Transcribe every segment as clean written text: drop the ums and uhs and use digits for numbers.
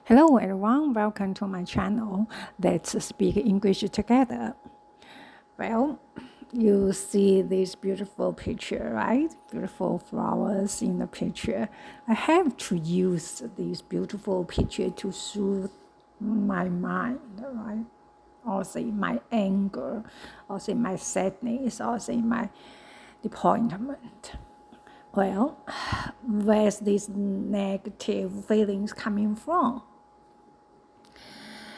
Hello everyone, welcome to my channel. Let's speak English together. Well, you see this beautiful picture, right? Beautiful flowers in the picture. I have to use this beautiful picture to soothe my mind, right? Or say my anger, or say my sadness, or say my disappointment. Well, where's these negative feelings coming from?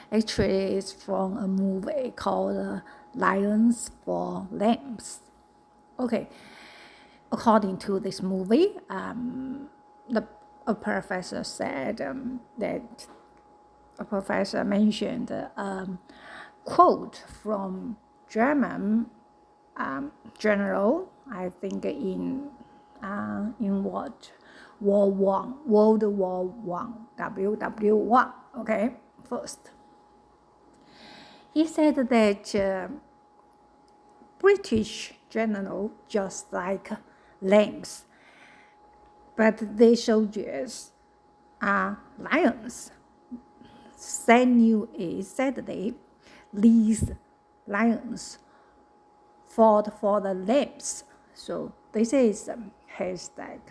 Actually, it's from a movie called Lions for Lambs. Okay, according to this movie, a professor said that a professor mentioned a quote from German general, I think in what World War One, WW1. Okay, first. He said that British general just like lambs, but their soldiers are lions. Saturday, these lions fought for the lambs. So this is hashtag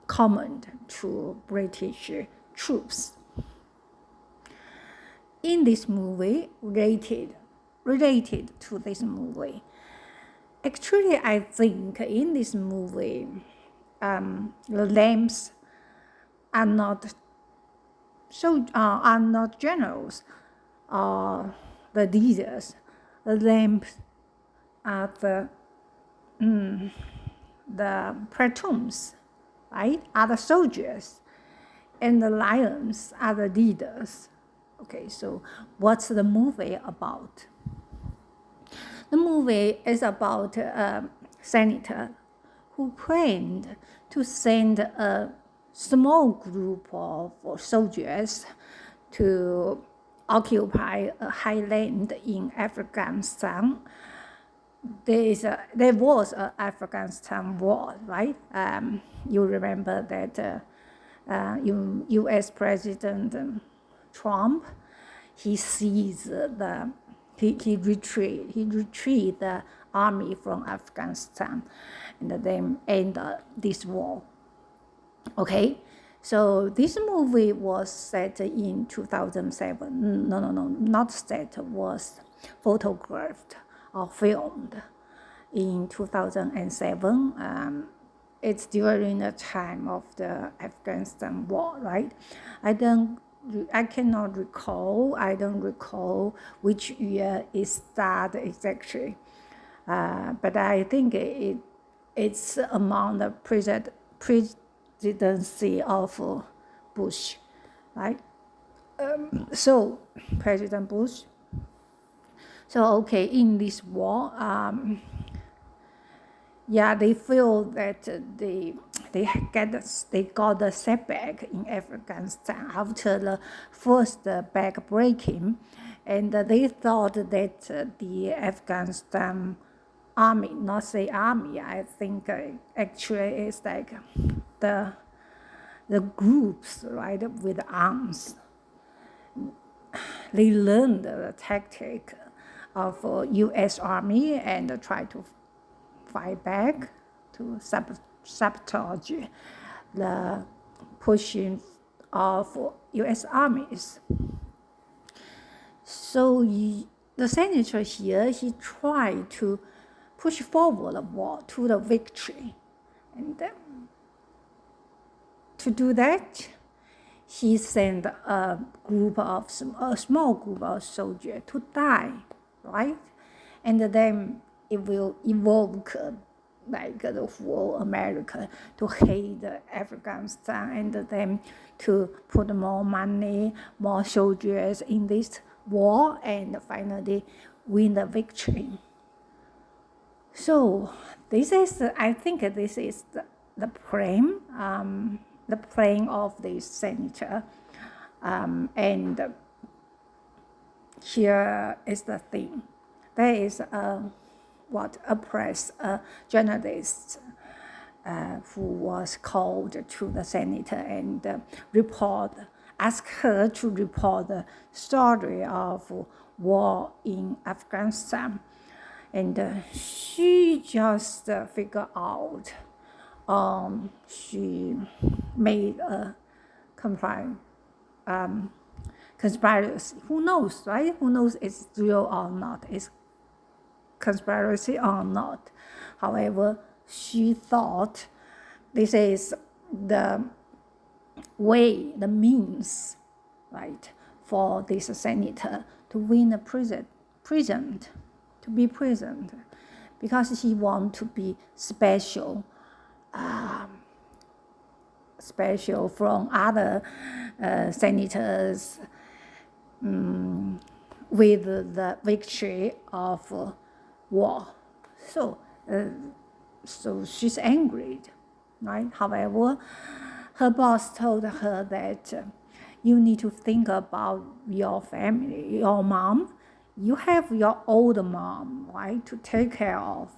comment to British troops. In this movie, related to this movie, actually, I think in this movie, the lambs are not generals or the leaders. The lambs are the platoons, right? Are the soldiers, and the lions are the leaders. Okay, so what's the movie about? The movie is about a senator who planned to send a small group of soldiers to occupy a highland in Afghanistan. There was an Afghanistan war, right? You remember that U.S. President Trump, he retreat the army from Afghanistan, and then end this war. Okay, so this movie was set in 2007. No, not set. Was photographed or filmed in 2007. It's during the time of the Afghanistan war, right? I cannot recall. I don't recall which year it started exactly, but I think it's among the presidency of Bush, right? So President Bush. So okay, in this war, they feel that they got the setback in Afghanistan after the first back breaking, and they thought that the Afghanistan army, not say army, I think actually it's like the groups, right, with arms. They learned the tactic of U.S. Army and try to fight back, to sabotage the pushing of U.S. armies. So the senator here, he tried to push forward the war to the victory. And to do that, he sent a small group of soldiers to die, right? And then it will evoke like the whole America to hate Afghanistan, and then to put more money, more soldiers in this war, and finally win the victory. So this is, I think this is the plan of this senator, and here is the thing. There is a press journalist who was called to the senator and report asked her to report the story of war in Afghanistan. And she just figured out, she made a conspiracy. Who knows, right? Who knows it's real or not? It's conspiracy or not. However, she thought this is the way, the means, right, for this senator to win a president, to be president, because he wants to be special, special from other senators, with the victory of war. So she's angry, right? However, her boss told her that you need to think about your family, your mom. You have your old mom, right, to take care of.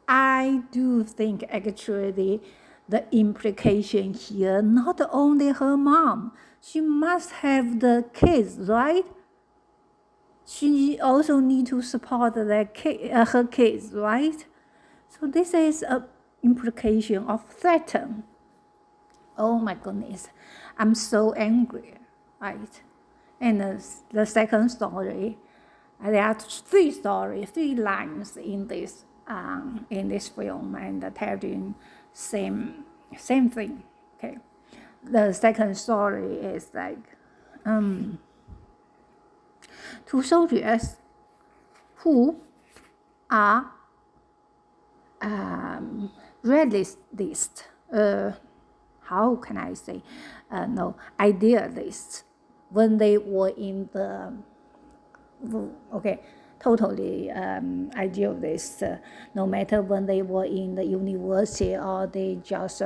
I do think actually the implication here, not only her mom, she must have the kids, right? She also need to support her kids, right? So this is an implication of threaten. Oh my goodness, I'm so angry, right? And the second story, there are three lines in this film, and telling same thing. Okay, the second story is like, two soldiers who are realist, how can I say, idealists, when they were in the, totally idealist, no matter when they were in the university or they just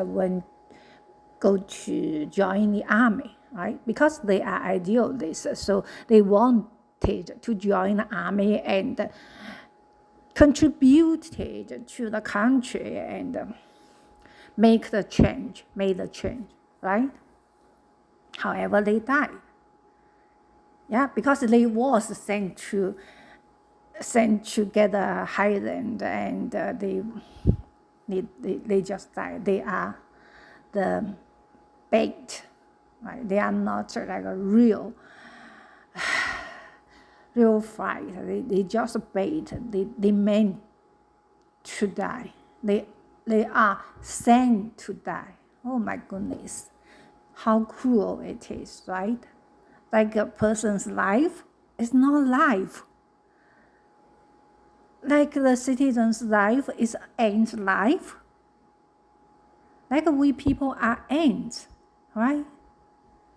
go to join the army, right? Because they are idealists, so they wanted to join the army and contributed to the country and made the change, right? However, they died. Yeah, because they was sent to get a Highland, and they just died. They are the bait, right? They are not like a real fight. They just bait. They meant to die. They are sent to die. Oh my goodness, how cruel it is, right? Like a person's life is not life. Like the citizen's life is ants' life. Like we people are ants, right?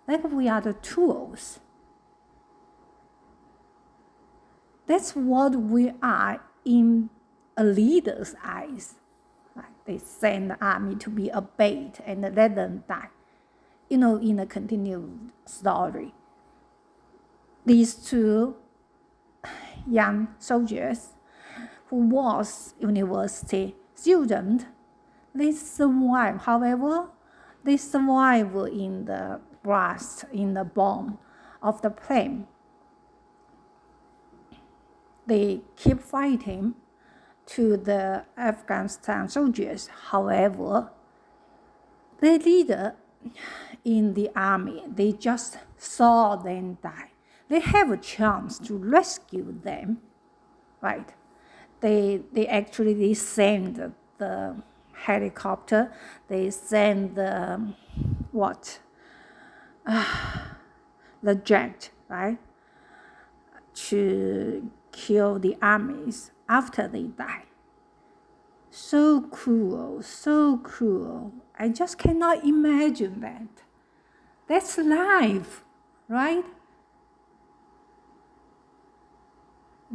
Like we are the tools. That's what we are in a leader's eyes. Right? They send the army to be a bait and let them die. In a continued story, these two young soldiers who was university student, they survive. However, they survive in the blast, in the bomb of the plane. They keep fighting to the Afghanistan soldiers. However, the leader in the army, they just saw them die. They have a chance to rescue them, right? They send the helicopter, they send the the jet, right, to kill the armies after they die. So cruel, so cruel. I just cannot imagine that. That's life, right?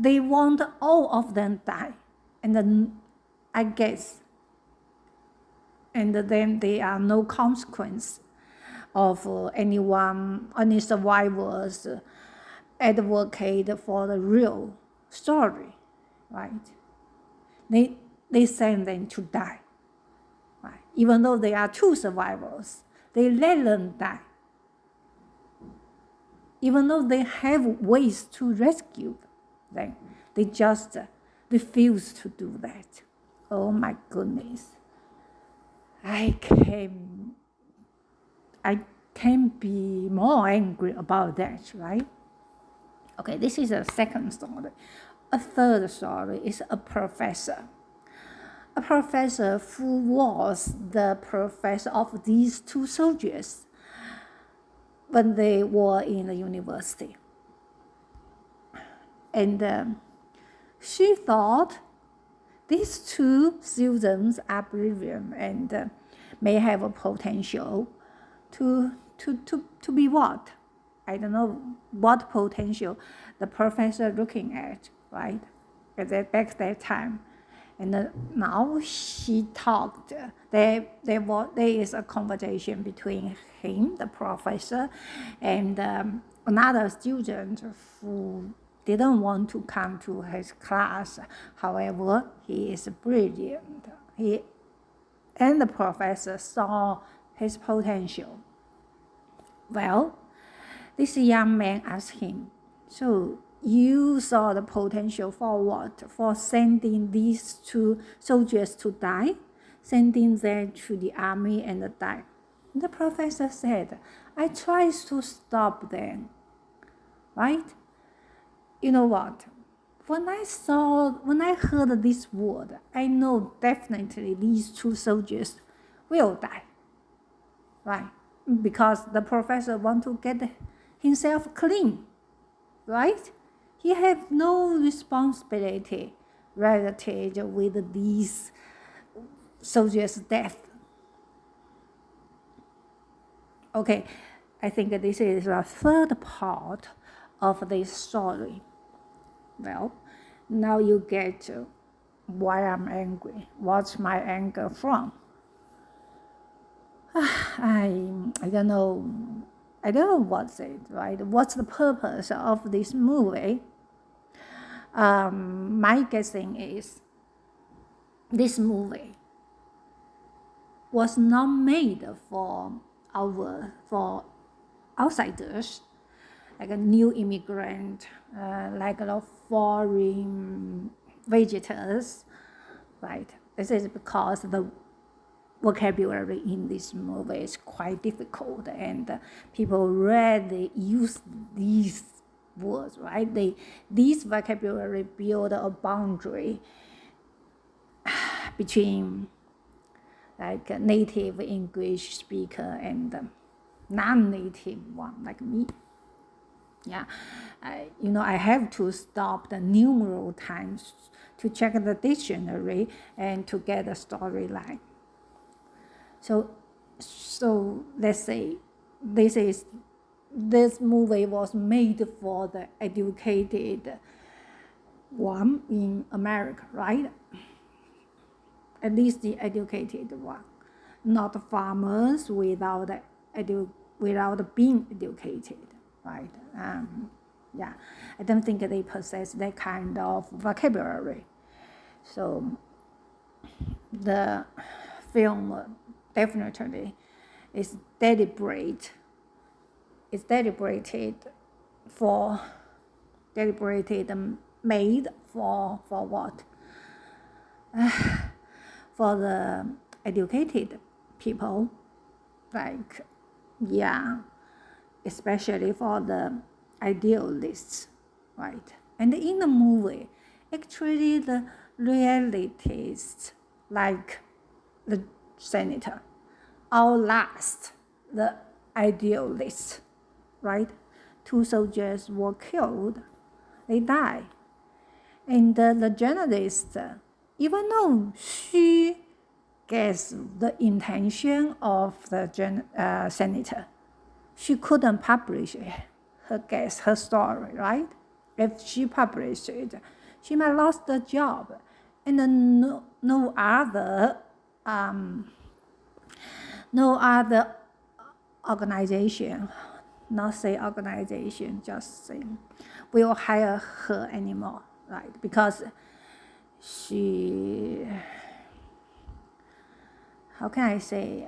They want all of them die, and then I guess, and then there are no consequence of any survivors advocate for the real story, right? They send them to die, right? Even though they are two survivors, they let them die, even though they have ways to rescue them. They just refuse to do that. Oh my goodness. I can't be more angry about that, right? Okay, this is a second story. A third story is a professor. A professor who was the professor of these two soldiers when they were in the university. And she thought these two students are brilliant and may have a potential to be what? I don't know what potential the professor looking at, right? Back that time. And now she talked. There is a conversation between him, the professor, and another student who didn't want to come to his class. However, he is brilliant. And the professor saw his potential. Well, this young man asked him, so you saw the potential for what? For sending these two soldiers to die? Sending them to the army and die? The professor said, I tried to stop them. Right? You know what? When I heard this word, I know definitely these two soldiers will die. Right? Because the professor want to get himself clean. Right? He have no responsibility related with these soldiers' death. Okay, I think this is the third part of this story. Well, now you get why I'm angry. What's my anger from? I don't know. I don't know what's it, right? What's the purpose of this movie? My guessing is this movie was not made for outsiders, like a new immigrant, like a foreign visitors, right? This is because the vocabulary in this movie is quite difficult, and people rarely use these words, right? These vocabulary build a boundary between like a native English speaker and non-native one like me. Yeah, I have to stop the numerous times to check the dictionary and to get a storyline. So let's say this movie was made for the educated one in America, right? At least the educated one, not farmers without being educated, right? Yeah, I don't think they possess that kind of vocabulary. So the film definitely is deliberated made for what? For the educated people, like, yeah, especially for the idealists, right? And in the movie, actually the realities, like the senator, outlast the idealists, right? Two soldiers were killed, they died. And the journalist, even though she guessed the intention of the senator, she couldn't publish her story, right? If she published it, she might lost the job, and no other organization, not say organization, just say, will hire her anymore, right? Because she, how can I say,